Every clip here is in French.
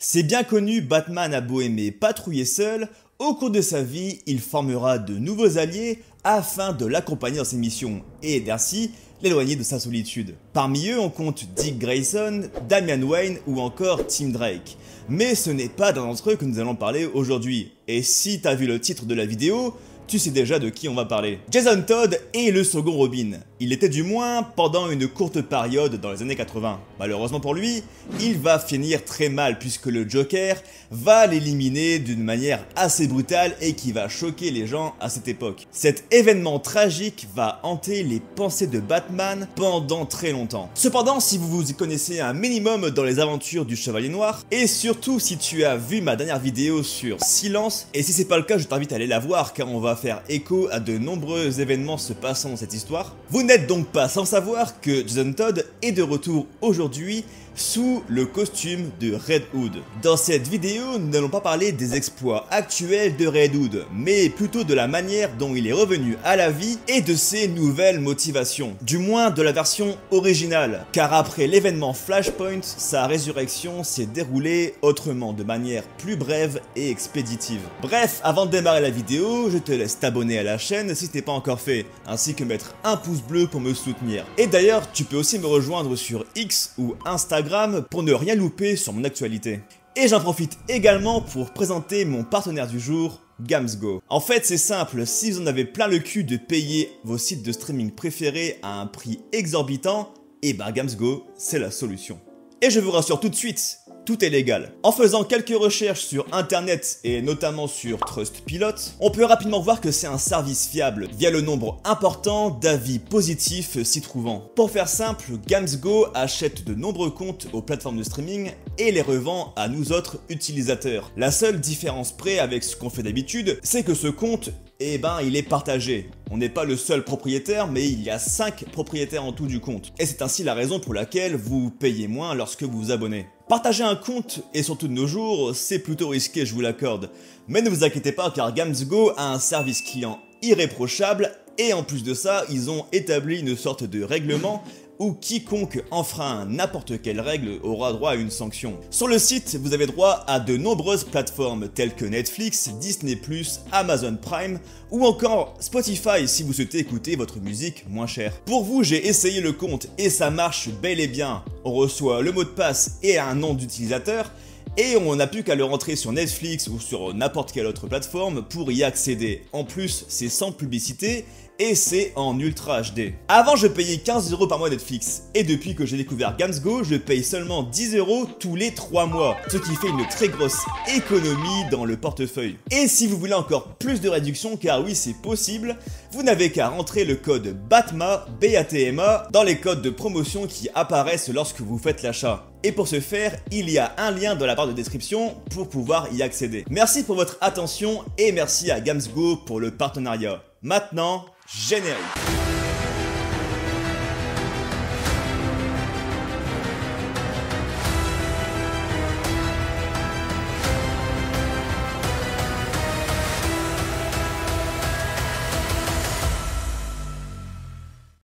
C'est bien connu, Batman a beau aimer patrouiller seul, au cours de sa vie, il formera de nouveaux alliés afin de l'accompagner dans ses missions et d'ainsi l'éloigner de sa solitude. Parmi eux, on compte Dick Grayson, Damian Wayne ou encore Tim Drake. Mais ce n'est pas d'un d'entre eux que nous allons parler aujourd'hui. Et si t'as vu le titre de la vidéo, tu sais déjà de qui on va parler. Jason Todd est le second Robin. Il était du moins pendant une courte période dans les années 80. Malheureusement pour lui, il va finir très mal puisque le Joker va l'éliminer d'une manière assez brutale et qui va choquer les gens à cette époque. Cet événement tragique va hanter les pensées de Batman pendant très longtemps. Cependant, si vous vous y connaissez un minimum dans les aventures du Chevalier Noir, et surtout si tu as vu ma dernière vidéo sur Silence, et si c'est pas le cas, je t'invite à aller la voir car on va faire écho à de nombreux événements se passant dans cette histoire. Vous n'êtes donc pas sans savoir que Jason Todd est de retour aujourd'hui sous le costume de Red Hood. Dans cette vidéo, nous n'allons pas parler des exploits actuels de Red Hood, mais plutôt de la manière dont il est revenu à la vie et de ses nouvelles motivations. Du moins de la version originale, car après l'événement Flashpoint, sa résurrection s'est déroulée autrement, de manière plus brève et expéditive. Bref, avant de démarrer la vidéo, je te laisse t'abonner à la chaîne si ce n'est pas encore fait, ainsi que mettre un pouce bleu pour me soutenir. Et d'ailleurs, tu peux aussi me rejoindre sur X ou Instagram pour ne rien louper sur mon actualité. Et j'en profite également pour présenter mon partenaire du jour, Gamsgo. En fait, c'est simple, si vous en avez plein le cul de payer vos sites de streaming préférés à un prix exorbitant, et ben Gamsgo, c'est la solution. Et je vous rassure tout de suite, tout est légal. En faisant quelques recherches sur internet et notamment sur Trustpilot, on peut rapidement voir que c'est un service fiable via le nombre important d'avis positifs s'y trouvant. Pour faire simple, Gamsgo achète de nombreux comptes aux plateformes de streaming et les revend à nous autres utilisateurs. La seule différence près avec ce qu'on fait d'habitude, c'est que ce compte, eh ben, il est partagé. On n'est pas le seul propriétaire, mais il y a 5 propriétaires en tout du compte. Et c'est ainsi la raison pour laquelle vous payez moins lorsque vous vous abonnez. Partager un compte, et surtout de nos jours, c'est plutôt risqué, je vous l'accorde. Mais ne vous inquiétez pas car Gamsgo a un service client irréprochable et en plus de ça, ils ont établi une sorte de règlement où quiconque enfreint n'importe quelle règle aura droit à une sanction. Sur le site, vous avez droit à de nombreuses plateformes telles que Netflix, Disney+, Amazon Prime ou encore Spotify si vous souhaitez écouter votre musique moins chère. Pour vous, j'ai essayé le compte et ça marche bel et bien. On reçoit le mot de passe et un nom d'utilisateur et on n'a plus qu'à le rentrer sur Netflix ou sur n'importe quelle autre plateforme pour y accéder. En plus, c'est sans publicité et c'est en Ultra HD. Avant, je payais 15 € par mois Netflix, et depuis que j'ai découvert Gamsgo, je paye seulement 10 € tous les 3 mois, ce qui fait une très grosse économie dans le portefeuille. Et si vous voulez encore plus de réduction, car oui c'est possible, vous n'avez qu'à rentrer le code BATMA, BATMA, dans les codes de promotion qui apparaissent lorsque vous faites l'achat. Et pour ce faire, il y a un lien dans la barre de description pour pouvoir y accéder. Merci pour votre attention et merci à Gamsgo pour le partenariat. Maintenant, générique.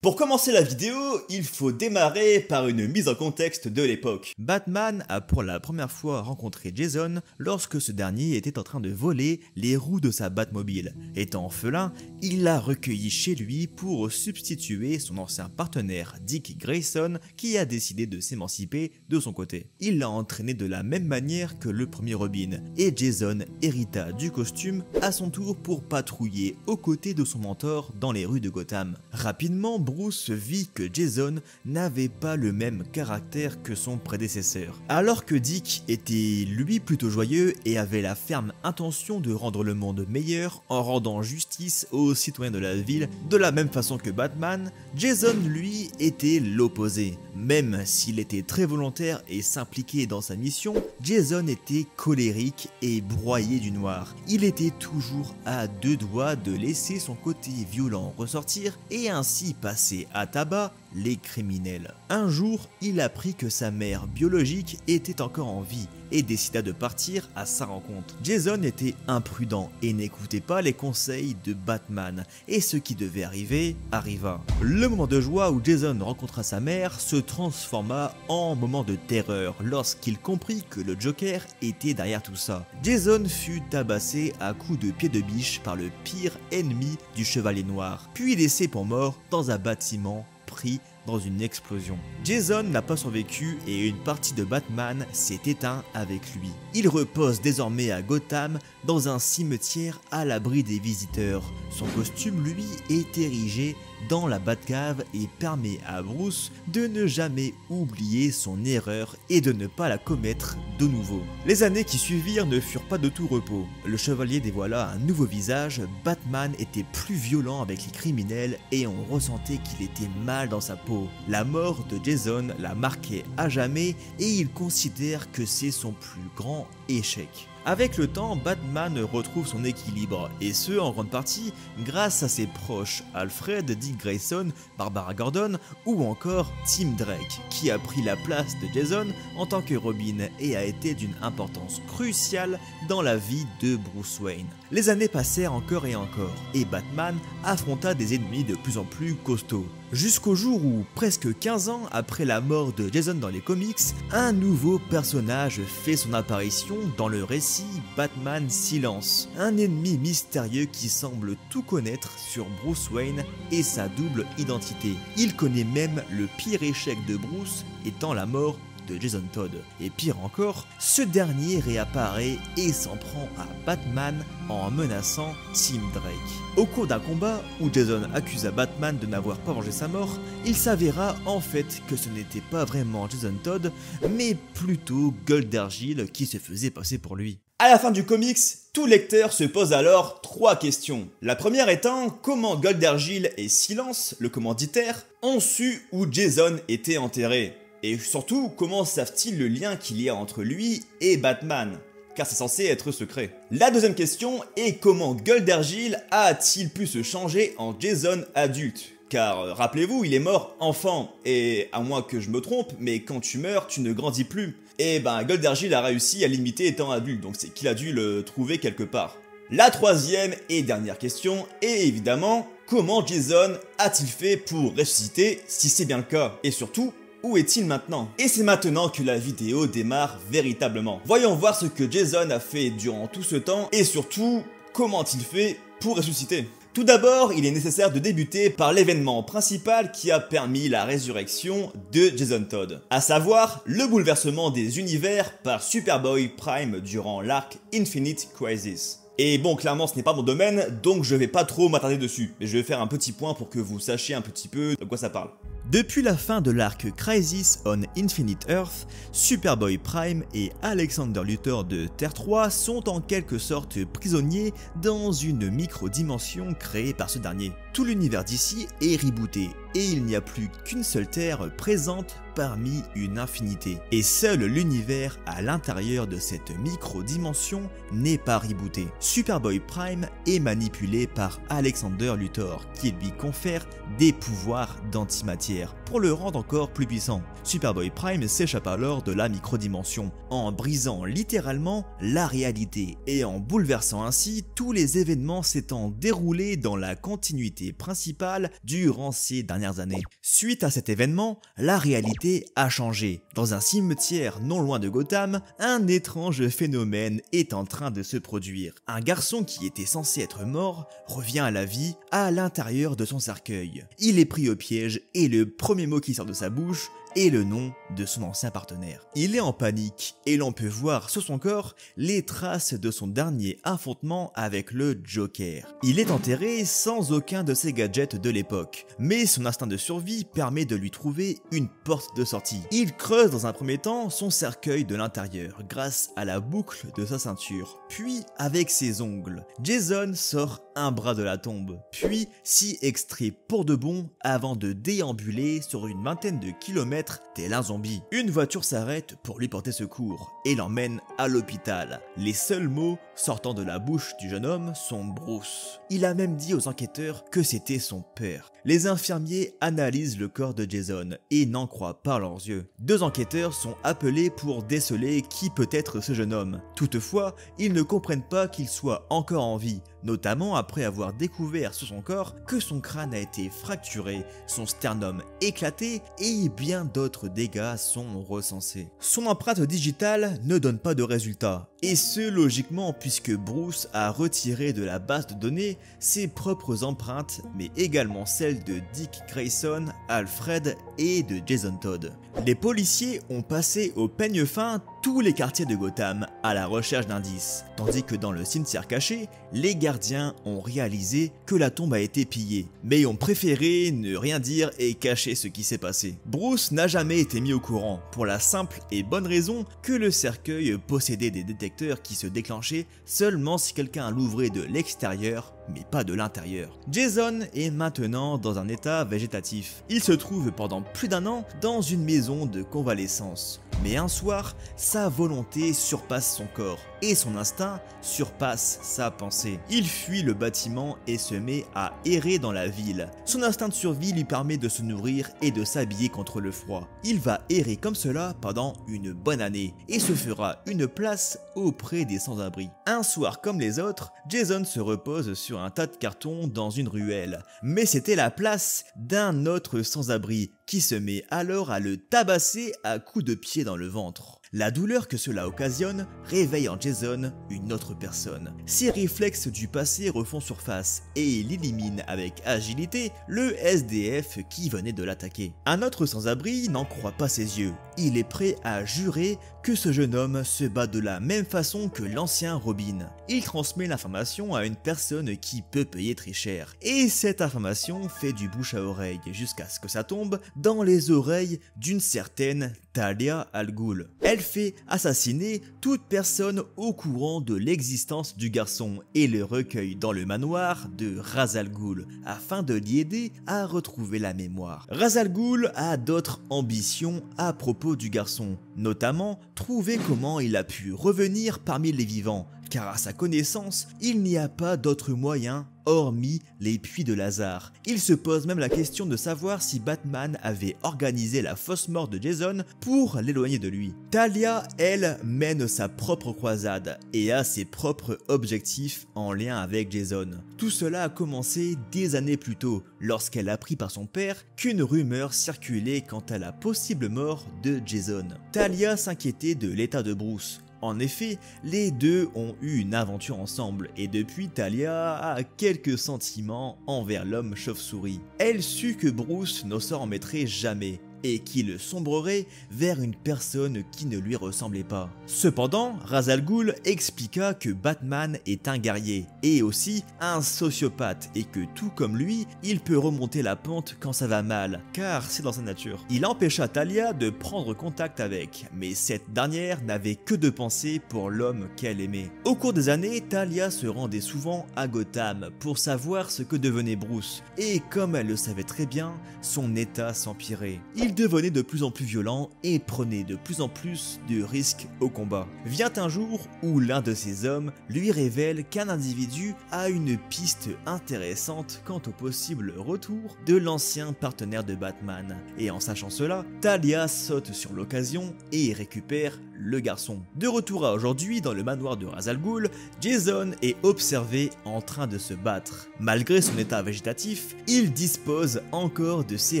Pour commencer la vidéo, il faut démarrer par une mise en contexte de l'époque. Batman a pour la première fois rencontré Jason lorsque ce dernier était en train de voler les roues de sa Batmobile. Étant orphelin, il l'a recueilli chez lui pour substituer son ancien partenaire Dick Grayson qui a décidé de s'émanciper de son côté. Il l'a entraîné de la même manière que le premier Robin et Jason hérita du costume à son tour pour patrouiller aux côtés de son mentor dans les rues de Gotham. Rapidement, Bruce vit que Jason n'avait pas le même caractère que son prédécesseur. Alors que Dick était lui plutôt joyeux et avait la ferme intention de rendre le monde meilleur en rendant justice aux citoyens de la ville de la même façon que Batman, Jason lui était l'opposé. Même s'il était très volontaire et s'impliquait dans sa mission, Jason était colérique et broyé du noir. Il était toujours à deux doigts de laisser son côté violent ressortir et ainsi passer à tabac les criminels. Un jour, il apprit que sa mère biologique était encore en vie et décida de partir à sa rencontre. Jason était imprudent et n'écoutait pas les conseils de Batman, et ce qui devait arriver arriva. Le moment de joie où Jason rencontra sa mère se transforma en moment de terreur lorsqu'il comprit que le Joker était derrière tout ça. Jason fut tabassé à coups de pied de biche par le pire ennemi du Chevalier Noir, puis laissé pour mort dans un bâtiment pris dans une explosion. Jason n'a pas survécu et une partie de Batman s'est éteinte avec lui. Il repose désormais à Gotham dans un cimetière à l'abri des visiteurs. Son costume, lui, est érigé dans la Batcave et permet à Bruce de ne jamais oublier son erreur et de ne pas la commettre de nouveau. Les années qui suivirent ne furent pas de tout repos. Le chevalier dévoila un nouveau visage, Batman était plus violent avec les criminels et on ressentait qu'il était mal dans sa peau. La mort de Jason l'a marqué à jamais et il considère que c'est son plus grand échec. Avec le temps, Batman retrouve son équilibre, et ce en grande partie grâce à ses proches Alfred, Dick Grayson, Barbara Gordon ou encore Tim Drake, qui a pris la place de Jason en tant que Robin et a été d'une importance cruciale dans la vie de Bruce Wayne. Les années passèrent encore et encore, et Batman affronta des ennemis de plus en plus costauds. Jusqu'au jour où, presque 15 ans après la mort de Jason dans les comics, un nouveau personnage fait son apparition dans le récit Batman Silence, un ennemi mystérieux qui semble tout connaître sur Bruce Wayne et sa double identité. Il connaît même le pire échec de Bruce étant la mort de Jason Todd. Et pire encore, ce dernier réapparaît et s'en prend à Batman en menaçant Tim Drake. Au cours d'un combat où Jason accusa Batman de n'avoir pas vengé sa mort, il s'avéra en fait que ce n'était pas vraiment Jason Todd, mais plutôt Gueule d'Argile qui se faisait passer pour lui. À la fin du comics, tout lecteur se pose alors 3 questions. La première étant comment Gueule d'Argile et Silence, le commanditaire, ont su où Jason était enterré. Et surtout, comment savent-ils le lien qu'il y a entre lui et Batman? Car c'est censé être secret. La deuxième question est comment Gueule d'Argile a-t-il pu se changer en Jason adulte? Car rappelez-vous, il est mort enfant, et à moins que je me trompe, mais quand tu meurs, tu ne grandis plus. Et ben Gueule d'Argile a réussi à l'imiter étant adulte, donc c'est qu'il a dû le trouver quelque part. La troisième et dernière question est évidemment, comment Jason a-t-il fait pour ressusciter si c'est bien le cas? Et surtout, où est-il maintenant? Et c'est maintenant que la vidéo démarre véritablement. Voyons voir ce que Jason a fait durant tout ce temps et surtout, comment a-t-il fait pour ressusciter? Tout d'abord, il est nécessaire de débuter par l'événement principal qui a permis la résurrection de Jason Todd, à savoir le bouleversement des univers par Superboy Prime durant l'arc Infinite Crisis. Et bon, clairement, ce n'est pas mon domaine, donc je vais pas trop m'attarder dessus, mais je vais faire un petit point pour que vous sachiez un petit peu de quoi ça parle. Depuis la fin de l'arc Crisis on Infinite Earth, Superboy Prime et Alexander Luthor de Terre 3 sont en quelque sorte prisonniers dans une micro-dimension créée par ce dernier. Tout l'univers d'ici est rebooté et il n'y a plus qu'une seule Terre présente parmi une infinité. Et seul l'univers à l'intérieur de cette micro-dimension n'est pas rebooté. Superboy Prime est manipulé par Alexander Luthor qui lui confère des pouvoirs d'antimatière pour le rendre encore plus puissant. Superboy Prime s'échappe alors de la micro-dimension en brisant littéralement la réalité et en bouleversant ainsi tous les événements s'étant déroulés dans la continuité principale durant ces dernières années. Suite à cet événement, la réalité a changé. Dans un cimetière non loin de Gotham, un étrange phénomène est en train de se produire. Un garçon qui était censé être mort revient à la vie à l'intérieur de son cercueil. Il est pris au piège et le premier mot qui sort de sa bouche est le nom de son ancien partenaire. Il est en panique et l'on peut voir sur son corps les traces de son dernier affrontement avec le Joker. Il est enterré sans aucun de ses gadgets de l'époque, mais son instinct de survie permet de lui trouver une porte de sortie. Il creuse dans un premier temps son cercueil de l'intérieur grâce à la boucle de sa ceinture, puis avec ses ongles, Jason sort un bras de la tombe, puis s'y extrait pour de bon avant de déambuler sur une vingtaine de kilomètres disparaître tel un zombie. Une voiture s'arrête pour lui porter secours et l'emmène à l'hôpital. Les seuls mots sortant de la bouche du jeune homme sont Bruce. Il a même dit aux enquêteurs que c'était son père. Les infirmiers analysent le corps de Jason et n'en croient pas leurs yeux. 2 enquêteurs sont appelés pour déceler qui peut être ce jeune homme. Toutefois, ils ne comprennent pas qu'il soit encore en vie, notamment après avoir découvert sur son corps que son crâne a été fracturé, son sternum éclaté et bien d'autres dégâts sont recensés. Son empreinte digitale ne donne pas de résultat, et ce logiquement puisque Bruce a retiré de la base de données ses propres empreintes mais également celles de Dick Grayson, Alfred et de Jason Todd. Les policiers ont passé au peigne fin tous les quartiers de Gotham à la recherche d'indices, tandis que dans le cimetière caché, les gardiens ont réalisé que la tombe a été pillée, mais ont préféré ne rien dire et cacher ce qui s'est passé. Bruce n'a jamais été mis au courant, pour la simple et bonne raison que le cercueil possédait des détecteurs qui se déclenchaient seulement si quelqu'un l'ouvrait de l'extérieur, mais pas de l'intérieur. Jason est maintenant dans un état végétatif. Il se trouve pendant plus d'1 an dans une maison de convalescence. Mais un soir, sa volonté surpasse son corps et son instinct surpasse sa pensée. Il fuit le bâtiment et se met à errer dans la ville. Son instinct de survie lui permet de se nourrir et de s'habiller contre le froid. Il va errer comme cela pendant une bonne année et se fera une place auprès des sans-abri. Un soir comme les autres, Jason se repose sur un tas de cartons dans une ruelle. Mais c'était la place d'un autre sans-abri qui se met alors à le tabasser à coups de pied dans le ventre. La douleur que cela occasionne réveille en Jason une autre personne. Ses réflexes du passé refont surface et il élimine avec agilité le SDF qui venait de l'attaquer. Un autre sans-abri n'en croit pas ses yeux. Il est prêt à jurer que ce jeune homme se bat de la même façon que l'ancien Robin. Il transmet l'information à une personne qui peut payer très cher. Et cette information fait du bouche à oreille jusqu'à ce que ça tombe dans les oreilles d'une certaine Talia Al Ghul. Elle fait assassiner toute personne au courant de l'existence du garçon et le recueille dans le manoir de Ra's al Ghul afin de l'y aider à retrouver la mémoire. Ra's al Ghul a d'autres ambitions à propos du garçon, notamment trouver comment il a pu revenir parmi les vivants, car à sa connaissance, il n'y a pas d'autre moyen hormis les puits de Lazare. Il se pose même la question de savoir si Batman avait organisé la fausse mort de Jason pour l'éloigner de lui. Talia, elle, mène sa propre croisade et a ses propres objectifs en lien avec Jason. Tout cela a commencé des années plus tôt, lorsqu'elle apprit par son père qu'une rumeur circulait quant à la possible mort de Jason. Talia s'inquiétait de l'état de Bruce. En effet, les deux ont eu une aventure ensemble et depuis Talia a quelques sentiments envers l'homme chauve-souris. Elle sut que Bruce ne s'en remettrait jamais et qu'il sombrerait vers une personne qui ne lui ressemblait pas. Cependant, Ra's al Ghul expliqua que Batman est un guerrier et aussi un sociopathe et que tout comme lui, il peut remonter la pente quand ça va mal, car c'est dans sa nature. Il empêcha Talia de prendre contact avec, mais cette dernière n'avait que de pensées pour l'homme qu'elle aimait. Au cours des années, Talia se rendait souvent à Gotham pour savoir ce que devenait Bruce, et comme elle le savait très bien, son état s'empirait. Il devenait de plus en plus violent et prenait de plus en plus de risques au combat. Vient un jour où l'un de ses hommes lui révèle qu'un individu a une piste intéressante quant au possible retour de l'ancien partenaire de Batman. Et en sachant cela, Talia saute sur l'occasion et récupère le garçon. De retour à aujourd'hui dans le manoir de Ra's al Ghul, Jason est observé en train de se battre. Malgré son état végétatif, il dispose encore de ses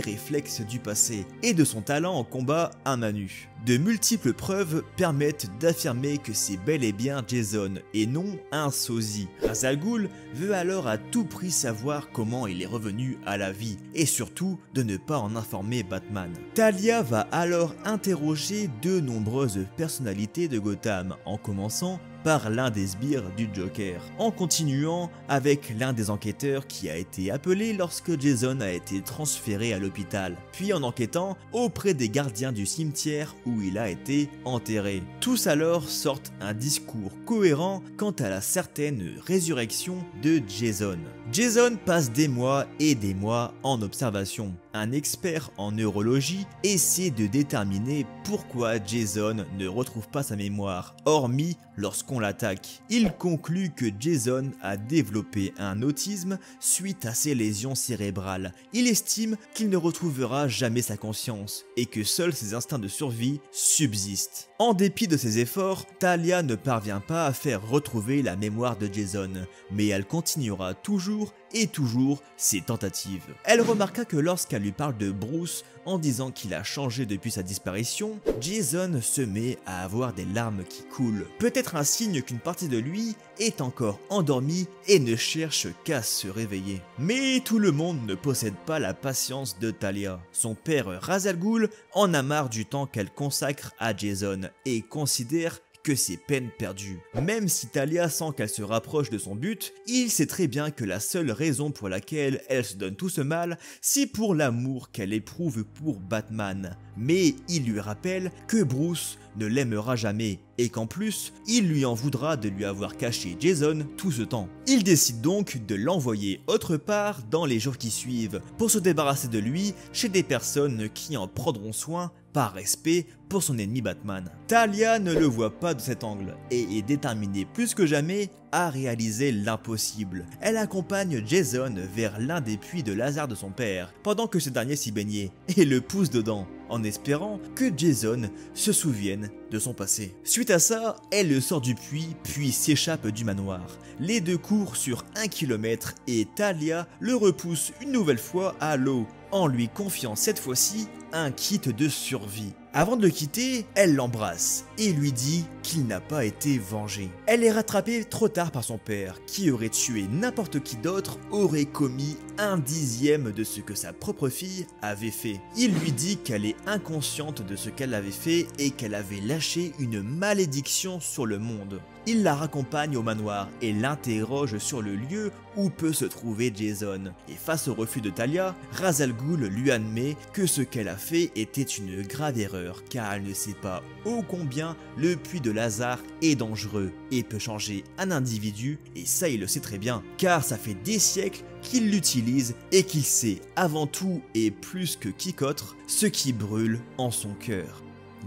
réflexes du passé et de son talent en combat à main nue. De multiples preuves permettent d'affirmer que c'est bel et bien Jason et non un sosie. Ra's al Ghul veut alors à tout prix savoir comment il est revenu à la vie et surtout de ne pas en informer Batman. Talia va alors interroger de nombreuses personnalités de Gotham en commençant par l'un des sbires du Joker, en continuant avec l'un des enquêteurs qui a été appelé lorsque Jason a été transféré à l'hôpital, puis en enquêtant auprès des gardiens du cimetière où il a été enterré. Tous alors sortent un discours cohérent quant à la certaine résurrection de Jason. Jason passe des mois et des mois en observation. Un expert en neurologie essaie de déterminer pourquoi Jason ne retrouve pas sa mémoire, hormis lorsqu'on l'attaque. Il conclut que Jason a développé un autisme suite à ses lésions cérébrales. Il estime qu'il ne retrouvera jamais sa conscience et que seuls ses instincts de survie subsistent. En dépit de ses efforts, Talia ne parvient pas à faire retrouver la mémoire de Jason, mais elle continuera toujours et toujours ses tentatives. Elle remarqua que lorsqu'elle lui parle de Bruce en disant qu'il a changé depuis sa disparition, Jason se met à avoir des larmes qui coulent. Peut-être un signe qu'une partie de lui est encore endormie et ne cherche qu'à se réveiller. Mais tout le monde ne possède pas la patience de Talia. Son père Ra's al Ghul en a marre du temps qu'elle consacre à Jason et considère que c'est peine perdue. Même si Talia sent qu'elle se rapproche de son but, il sait très bien que la seule raison pour laquelle elle se donne tout ce mal, c'est pour l'amour qu'elle éprouve pour Batman. Mais il lui rappelle que Bruce ne l'aimera jamais et qu'en plus, il lui en voudra de lui avoir caché Jason tout ce temps. Il décide donc de l'envoyer autre part dans les jours qui suivent pour se débarrasser de lui chez des personnes qui en prendront soin par respect pour son ennemi Batman. Talia ne le voit pas de cet angle et est déterminée plus que jamais à réaliser l'impossible. Elle accompagne Jason vers l'un des puits de laser de son père pendant que ce dernier s'y baignait et le pousse dedans en espérant que Jason se souvienne de son passé. Suite à ça, elle le sort du puits puis s'échappe du manoir. Les deux courent sur 1 km et Talia le repousse une nouvelle fois à l'eau en lui confiant cette fois-ci un kit de survie. Avant de le quitter, elle l'embrasse et lui dit qu'il n'a pas été vengé. Elle est rattrapée trop tard par son père, qui aurait tué n'importe qui d'autre, aurait commis 1/10 de ce que sa propre fille avait fait. Il lui dit qu'elle est inconsciente de ce qu'elle avait fait et qu'elle avait lâché une malédiction sur le monde. Il la raccompagne au manoir et l'interroge sur le lieu où peut se trouver Jason. Et face au refus de Talia, Ra's al Ghul lui admet que ce qu'elle a fait était une grave erreur car elle ne sait pas ô combien le puits de Lazare est dangereux et peut changer un individu, et ça il le sait très bien car ça fait des siècles qu'il l'utilise et qu'il sait avant tout et plus que quiconque ce qui brûle en son cœur.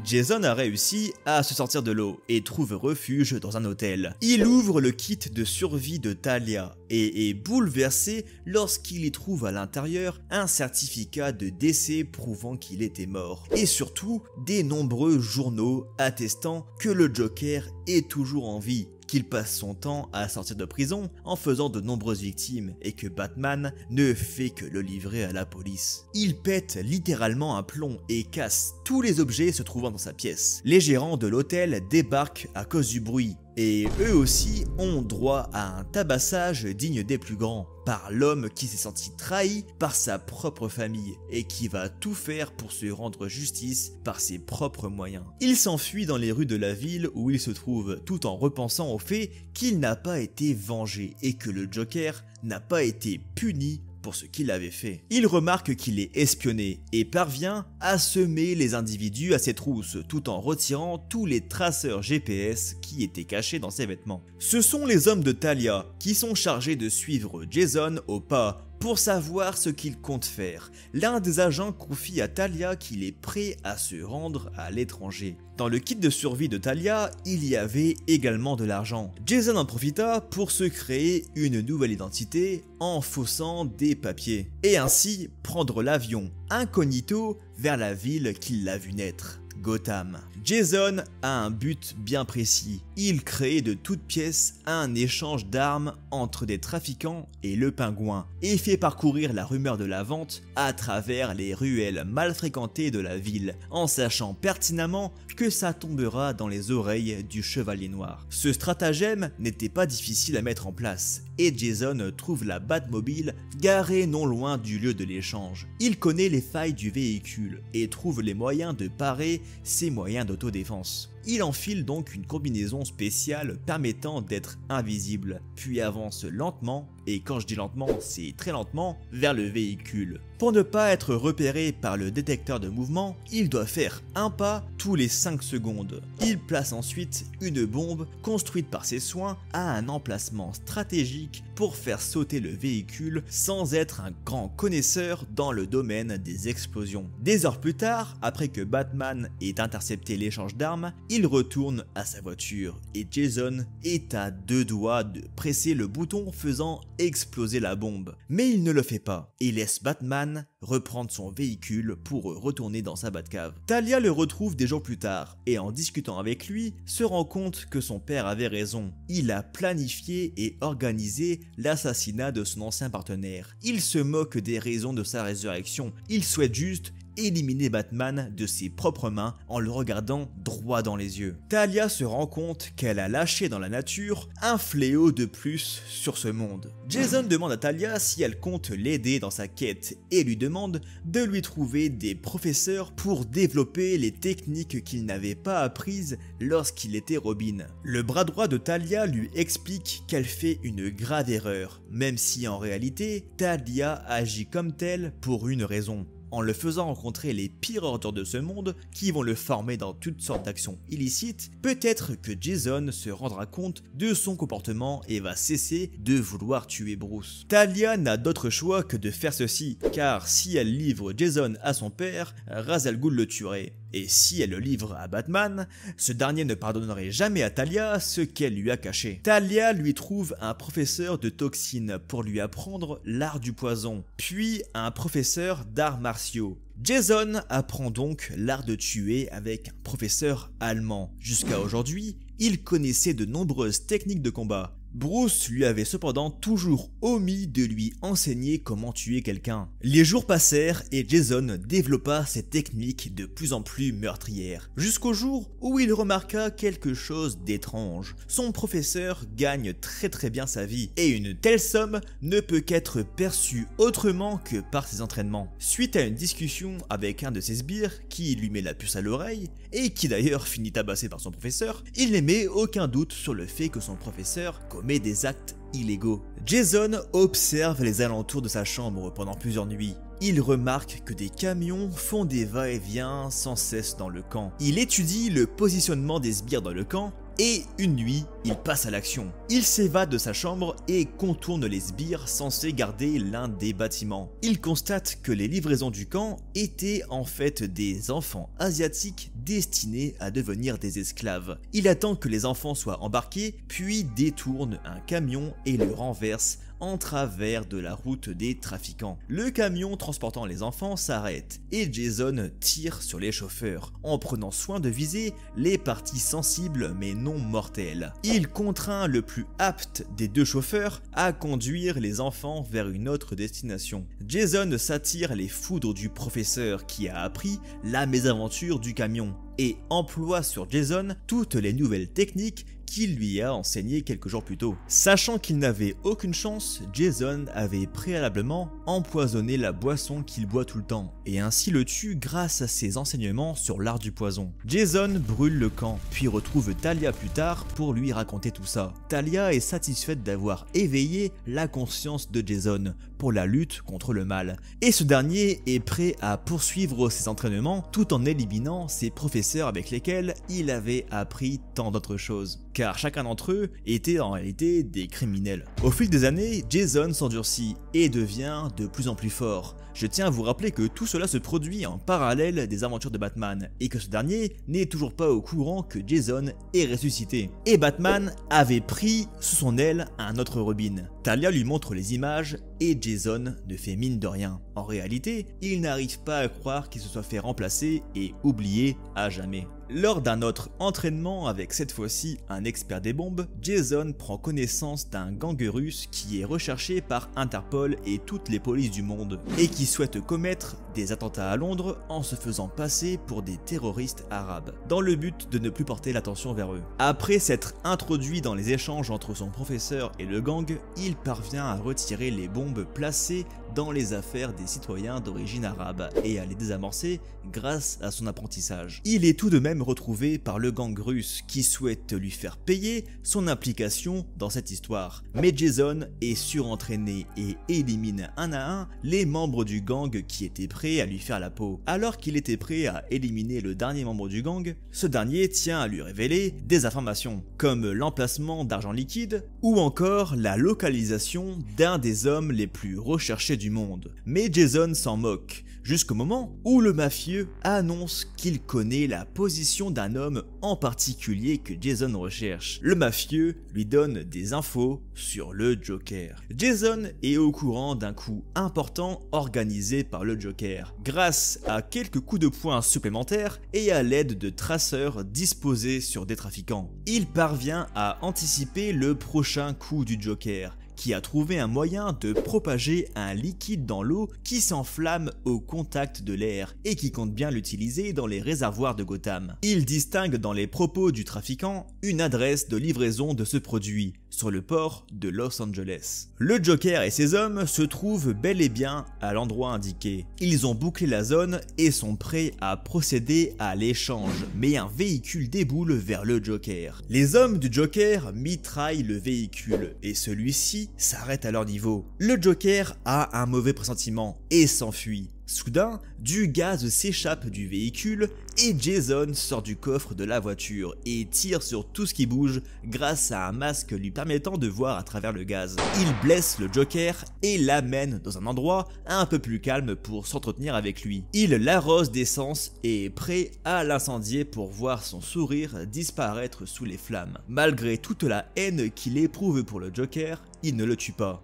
Jason a réussi à se sortir de l'eau et trouve refuge dans un hôtel. Il ouvre le kit de survie de Talia et est bouleversé lorsqu'il y trouve à l'intérieur un certificat de décès prouvant qu'il était mort. Et surtout, des nombreux journaux attestant que le Joker est toujours en vie, qu'il passe son temps à sortir de prison en faisant de nombreuses victimes et que Batman ne fait que le livrer à la police. Il pète littéralement un plomb et casse tous les objets se trouvant dans sa pièce. Les gérants de l'hôtel débarquent à cause du bruit et eux aussi ont droit à un tabassage digne des plus grands par l'homme qui s'est senti trahi par sa propre famille et qui va tout faire pour se rendre justice par ses propres moyens. Il s'enfuit dans les rues de la ville où il se trouve tout en repensant au fait qu'il n'a pas été vengé et que le Joker n'a pas été puni pour ce qu'il avait fait. Il remarque qu'il est espionné et parvient à semer les individus à ses trousses tout en retirant tous les traceurs GPS qui étaient cachés dans ses vêtements. Ce sont les hommes de Talia qui sont chargés de suivre Jason au pas pour savoir ce qu'il compte faire. L'un des agents confie à Talia qu'il est prêt à se rendre à l'étranger. Dans le kit de survie de Talia, il y avait également de l'argent. Jason en profita pour se créer une nouvelle identité en faussant des papiers et ainsi prendre l'avion incognito vers la ville qui l'a vu naître, Gotham. Jason a un but bien précis. Il crée de toutes pièces un échange d'armes entre des trafiquants et le pingouin et fait parcourir la rumeur de la vente à travers les ruelles mal fréquentées de la ville en sachant pertinemment que ça tombera dans les oreilles du Chevalier Noir. Ce stratagème n'était pas difficile à mettre en place et Jason trouve la Batmobile garée non loin du lieu de l'échange. Il connaît les failles du véhicule et trouve les moyens de parer ses moyens d'autodéfense. Il enfile donc une combinaison spéciale permettant d'être invisible, puis avance lentement, et quand je dis lentement, c'est très lentement, vers le véhicule. Pour ne pas être repéré par le détecteur de mouvement, il doit faire un pas tous les 5 secondes. Il place ensuite une bombe construite par ses soins à un emplacement stratégique pour faire sauter le véhicule sans être un grand connaisseur dans le domaine des explosions. Des heures plus tard, après que Batman ait intercepté l'échange d'armes, il retourne à sa voiture et Jason est à 2 doigts de presser le bouton faisant exploser la bombe. Mais il ne le fait pas et laisse Batman reprendre son véhicule pour retourner dans sa Batcave. Talia le retrouve des jours plus tard et en discutant avec lui, se rend compte que son père avait raison. Il a planifié et organisé l'assassinat de son ancien partenaire. Il se moque des raisons de sa résurrection. Il souhaite juste éliminer Batman de ses propres mains en le regardant droit dans les yeux. Talia se rend compte qu'elle a lâché dans la nature un fléau de plus sur ce monde. Jason demande à Talia si elle compte l'aider dans sa quête et lui demande de lui trouver des professeurs pour développer les techniques qu'il n'avait pas apprises lorsqu'il était Robin. Le bras droit de Talia lui explique qu'elle fait une grave erreur, même si en réalité, Talia agit comme telle pour une raison. En le faisant rencontrer les pires ordures de ce monde qui vont le former dans toutes sortes d'actions illicites, peut-être que Jason se rendra compte de son comportement et va cesser de vouloir tuer Bruce. Talia n'a d'autre choix que de faire ceci, car si elle livre Jason à son père, Ra's al Ghul le tuerait. Et si elle le livre à Batman, ce dernier ne pardonnerait jamais à Talia ce qu'elle lui a caché. Talia lui trouve un professeur de toxines pour lui apprendre l'art du poison, puis un professeur d'arts martiaux. Jason apprend donc l'art de tuer avec un professeur allemand. Jusqu'à aujourd'hui, il connaissait de nombreuses techniques de combat. Bruce lui avait cependant toujours omis de lui enseigner comment tuer quelqu'un. Les jours passèrent et Jason développa ses techniques de plus en plus meurtrières, jusqu'au jour où il remarqua quelque chose d'étrange. Son professeur gagne très bien sa vie et une telle somme ne peut qu'être perçue autrement que par ses entraînements. Suite à une discussion avec un de ses sbires qui lui met la puce à l'oreille et qui d'ailleurs finit tabassé par son professeur, il n'émet aucun doute sur le fait que son professeur commet des actes illégaux. Jason observe les alentours de sa chambre pendant plusieurs nuits. Il remarque que des camions font des va-et-vient sans cesse dans le camp. Il étudie le positionnement des sbires dans le camp et une nuit, il passe à l'action. Il s'évade de sa chambre et contourne les sbires censés garder l'un des bâtiments. Il constate que les livraisons du camp étaient en fait des enfants asiatiques destinés à devenir des esclaves. Il attend que les enfants soient embarqués, puis détourne un camion et le renverse en travers de la route des trafiquants. Le camion transportant les enfants s'arrête et Jason tire sur les chauffeurs en prenant soin de viser les parties sensibles mais non mortelles. Il contraint le plus apte des deux chauffeurs à conduire les enfants vers une autre destination. Jason s'attire les foudres du professeur qui a appris la mésaventure du camion et emploie sur Jason toutes les nouvelles techniques qu'il lui a enseigné quelques jours plus tôt. Sachant qu'il n'avait aucune chance, Jason avait préalablement empoisonné la boisson qu'il boit tout le temps, et ainsi le tue grâce à ses enseignements sur l'art du poison. Jason brûle le camp, puis retrouve Talia plus tard pour lui raconter tout ça. Talia est satisfaite d'avoir éveillé la conscience de Jason pour la lutte contre le mal, et ce dernier est prêt à poursuivre ses entraînements tout en éliminant ses professeurs avec lesquels il avait appris tant d'autres choses, car chacun d'entre eux était en réalité des criminels. Au fil des années, Jason s'endurcit et devient de plus en plus fort. Je tiens à vous rappeler que tout cela se produit en parallèle des aventures de Batman, et que ce dernier n'est toujours pas au courant que Jason est ressuscité. Et Batman avait pris sous son aile un autre Robin. Talia lui montre les images et Jason ne fait mine de rien. En réalité, il n'arrive pas à croire qu'il se soit fait remplacer et oublier à jamais. Lors d'un autre entraînement avec cette fois-ci un expert des bombes, Jason prend connaissance d'un gang russe qui est recherché par Interpol et toutes les polices du monde et qui souhaite commettre des attentats à Londres en se faisant passer pour des terroristes arabes, dans le but de ne plus porter l'attention vers eux. Après s'être introduit dans les échanges entre son professeur et le gang, il parvient à retirer les bombes placées dans les affaires des citoyens d'origine arabe et à les désamorcer grâce à son apprentissage. Il est tout de même retrouvé par le gang russe qui souhaite lui faire payer son implication dans cette histoire. Mais Jason est surentraîné et élimine un à un les membres du gang qui étaient prêts à lui faire la peau. Alors qu'il était prêt à éliminer le dernier membre du gang, ce dernier tient à lui révéler des informations, comme l'emplacement d'argent liquide ou encore la localisation d'un des hommes les plus recherchés du monde. Mais Jason s'en moque, jusqu'au moment où le mafieux annonce qu'il connaît la position d'un homme en particulier que Jason recherche. Le mafieux lui donne des infos sur le Joker. Jason est au courant d'un coup important organisé par le Joker, grâce à quelques coups de poing supplémentaires et à l'aide de traceurs disposés sur des trafiquants. Il parvient à anticiper le prochain coup du Joker, qui a trouvé un moyen de propager un liquide dans l'eau qui s'enflamme au contact de l'air et qui compte bien l'utiliser dans les réservoirs de Gotham. Il distingue dans les propos du trafiquant une adresse de livraison de ce produit sur le port de Los Angeles. Le Joker et ses hommes se trouvent bel et bien à l'endroit indiqué. Ils ont bouclé la zone et sont prêts à procéder à l'échange, mais un véhicule déboule vers le Joker. Les hommes du Joker mitraillent le véhicule et celui-ci s'arrête à leur niveau. Le Joker a un mauvais pressentiment et s'enfuit. Soudain, du gaz s'échappe du véhicule et Jason sort du coffre de la voiture et tire sur tout ce qui bouge grâce à un masque lui permettant de voir à travers le gaz. Il blesse le Joker et l'amène dans un endroit un peu plus calme pour s'entretenir avec lui. Il l'arrose d'essence et est prêt à l'incendier pour voir son sourire disparaître sous les flammes. Malgré toute la haine qu'il éprouve pour le Joker, il ne le tue pas.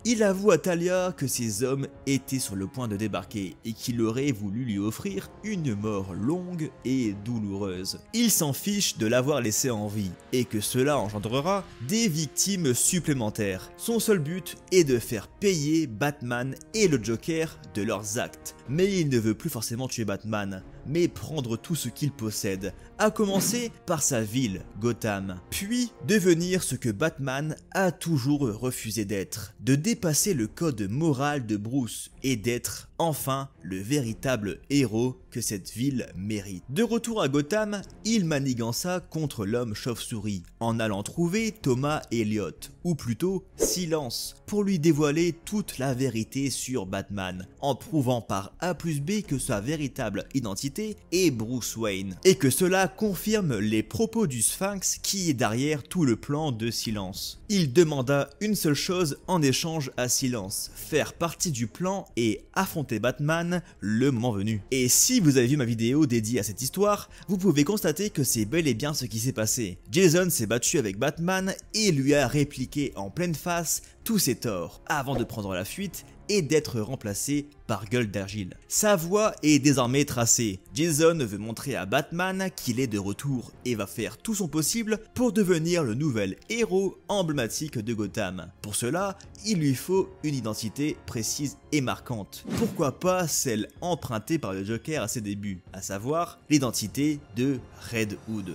Il avoue à Talia que ses hommes étaient sur le point de débarquer et qu'il aurait voulu lui offrir une mort longue et douloureuse. Il s'en fiche de l'avoir laissé en vie et que cela engendrera des victimes supplémentaires. Son seul but est de faire payer Batman et le Joker de leurs actes. Mais il ne veut plus forcément tuer Batman, mais prendre tout ce qu'il possède, à commencer par sa ville, Gotham, puis devenir ce que Batman a toujours refusé d'être, de dépasser le code moral de Bruce et d'être enfin le véritable héros que cette ville mérite. De retour à Gotham, il manigança contre l'homme chauve-souris en allant trouver Thomas Elliott, ou plutôt Silence, pour lui dévoiler toute la vérité sur Batman, en prouvant par A plus B que sa véritable identité est Bruce Wayne, et que cela confirme les propos du Sphinx qui est derrière tout le plan de Silence. Il demanda une seule chose en échange à Silence, faire partie du plan et affronter Batman le moment venu. Et si vous avez vu ma vidéo dédiée à cette histoire, vous pouvez constater que c'est bel et bien ce qui s'est passé. Jason s'est battu avec Batman et lui a répliqué en pleine face tous ses torts, avant de prendre la fuite et d'être remplacé par Gueule d'Argile. Sa voie est désormais tracée. Jason veut montrer à Batman qu'il est de retour et va faire tout son possible pour devenir le nouvel héros emblématique de Gotham. Pour cela, il lui faut une identité précise et marquante. Pourquoi pas celle empruntée par le Joker à ses débuts, à savoir l'identité de Red Hood.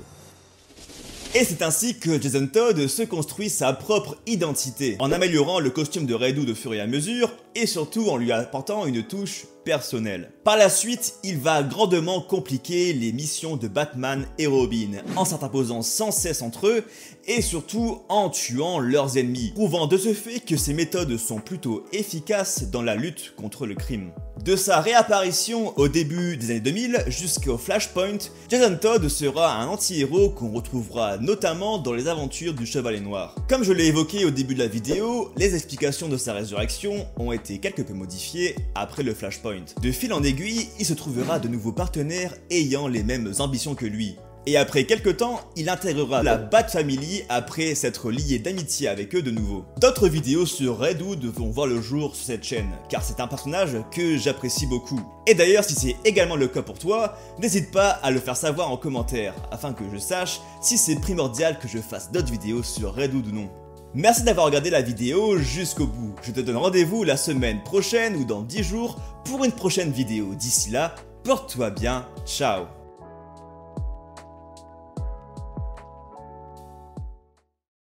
Et c'est ainsi que Jason Todd se construit sa propre identité, en améliorant le costume de Red Hood au fur et à mesure, et surtout en lui apportant une touche personnelle. Par la suite, il va grandement compliquer les missions de Batman et Robin, en s'interposant sans cesse entre eux, et surtout en tuant leurs ennemis, prouvant de ce fait que ses méthodes sont plutôt efficaces dans la lutte contre le crime. De sa réapparition au début des années 2000 jusqu'au Flashpoint, Jason Todd sera un anti-héros qu'on retrouvera notamment dans les aventures du Chevalier Noir. Comme je l'ai évoqué au début de la vidéo, les explications de sa résurrection ont été quelque peu modifiées après le Flashpoint. De fil en aiguille, il se trouvera de nouveaux partenaires ayant les mêmes ambitions que lui. Et après quelques temps, il intégrera la Bat Family après s'être lié d'amitié avec eux de nouveau. D'autres vidéos sur Red Hood vont voir le jour sur cette chaîne, car c'est un personnage que j'apprécie beaucoup. Et d'ailleurs, si c'est également le cas pour toi, n'hésite pas à le faire savoir en commentaire, afin que je sache si c'est primordial que je fasse d'autres vidéos sur Red Hood ou non. Merci d'avoir regardé la vidéo jusqu'au bout. Je te donne rendez-vous la semaine prochaine ou dans 10 jours pour une prochaine vidéo. D'ici là, porte-toi bien, ciao.